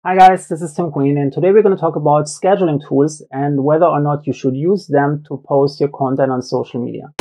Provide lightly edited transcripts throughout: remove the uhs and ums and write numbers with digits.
Hi guys, this is Tim Queen, and today we're going to talk about scheduling tools and whether or not you should use them to post your content on social media.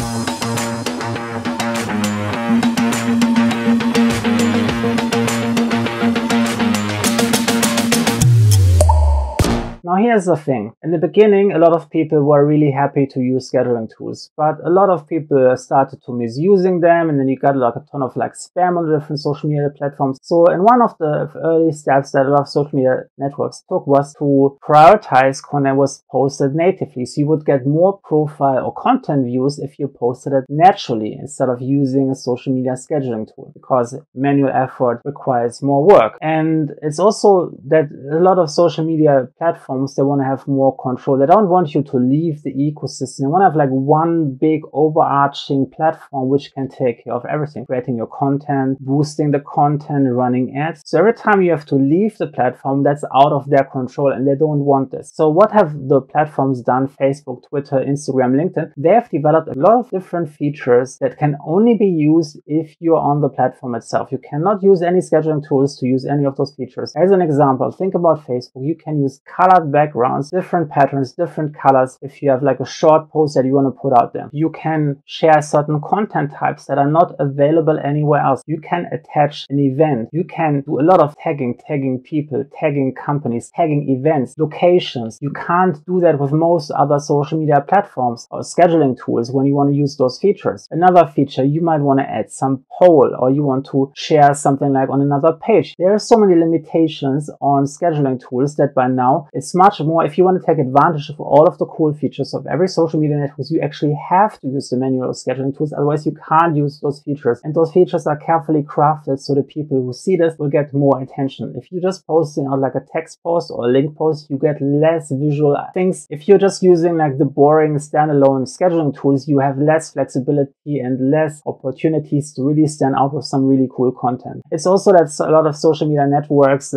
Now here's the thing. In the beginning, a lot of people were really happy to use scheduling tools, but a lot of people started to misusing them, and then you got like a ton of spam on the different social media platforms. So in one of the early steps that a lot of social media networks took was to prioritize content was posted natively. So you would get more profile or content views if you posted it naturally instead of using a social media scheduling tool, because manual effort requires more work. And it's also that a lot of social media platforms, they want to have more control. They don't want you to leave the ecosystem. They want to have one big overarching platform which can take care of everything, creating your content, boosting the content, running ads. So every time you have to leave the platform, that's out of their control, and they don't want this. So what have the platforms done? Facebook, Twitter, Instagram, LinkedIn, they have developed a lot of different features that can only be used if you're on the platform itself. You cannot use any scheduling tools to use any of those features. As an example, think about Facebook. You can use colored backgrounds, different patterns, different colors. If you have a short post that you want to put out there, you can share certain content types that are not available anywhere else. You can attach an event. You can do a lot of tagging people, tagging companies, tagging events, locations. You can't do that with most other social media platforms or scheduling tools when you want to use those features. Another feature, you might want to add some poll, or you want to share something on another page. There are so many limitations on scheduling tools that by now it's much more, if you want to take advantage of all of the cool features of every social media network, you actually have to use the manual scheduling tools. Otherwise, you can't use those features. And those features are carefully crafted so the people who see this will get more attention. If you're just posting out a text post or a link post, you get less visual things. If you're just using the boring standalone scheduling tools, you have less flexibility and less opportunities to really stand out with some really cool content. It's also that a lot of social media networks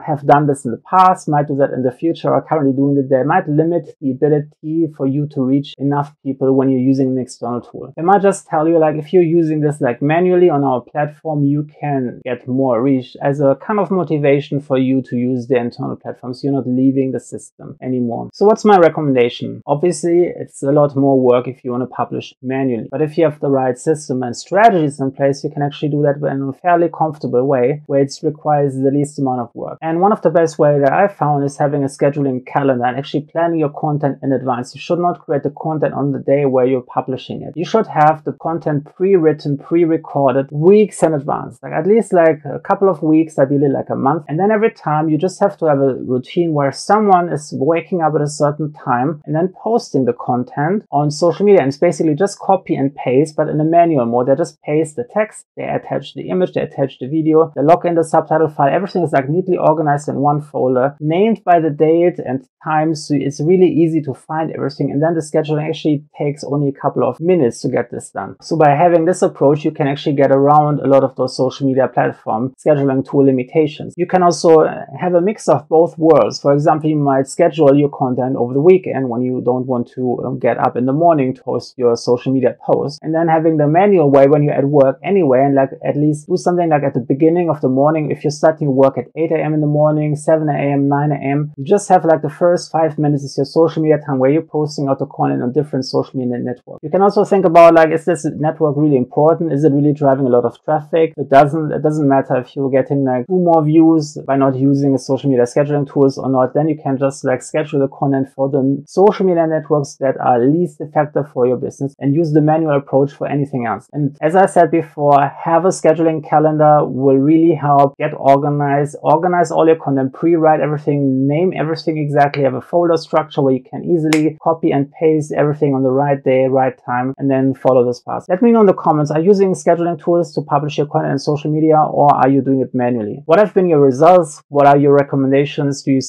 have done this in the past, might do that in the future, are currently doing it. They might limit the ability for you to reach enough people when you're using an external tool. They might just tell you if you're using this manually on our platform, you can get more reach as a kind of motivation for you to use the internal platforms. You're not leaving the system anymore. So what's my recommendation? Obviously, it's a lot more work if you want to publish manually. But if you have the right system and strategies in place, you can actually do that in a fairly comfortable way where it requires the least amount of work. And one of the best ways that I found is having a scheduling calendar and actually planning your content in advance. You should not create the content on the day where you're publishing it. You should have the content pre-written, pre-recorded weeks in advance, at least a couple of weeks, ideally a month. And then every time you just have to have a routine where someone is waking up at a certain time and then posting the content on social media. And it's basically just copy and paste, but in a manual mode. They just paste the text, they attach the image, they attach the video, they log in the subtitle file. Everything is neatly organized in one folder, named by the date and time, so it's really easy to find everything. And then the scheduling actually takes only a couple of minutes to get this done. So by having this approach, you can actually get around a lot of those social media platform scheduling tool limitations. You can also have a mix of both worlds. For example, you might schedule your content over the weekend when you don't want to get up in the morning to post your social media post, and then having the manual way when you're at work anyway, and at least do something at the beginning of the morning. If you're starting work at 8 a.m. in the morning, 7 a.m., 9 a.m., you just have the first 5 minutes is your social media time where you're posting out the content on different social media networks. You can also think about is this network really important? Is it really driving a lot of traffic? It doesn't matter if you're getting 2 more views by not using a social media scheduling tools or not. Then you can just schedule the content for the social media networks that are least effective for your business and use the manual approach for anything else. And as I said before, have a scheduling calendar will really help. Get organized, organize all your content, pre-write everything, name everything exactly, have a folder structure where you can easily copy and paste everything on the right day, right time, and then follow this path. Let me know in the comments, are you using scheduling tools to publish your content on social media, or are you doing it manually? What have been your results? What are your recommendations? Do you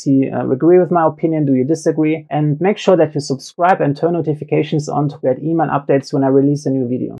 agree with my opinion? Do you disagree? And make sure that you subscribe and turn notifications on to get email updates when I release a new video.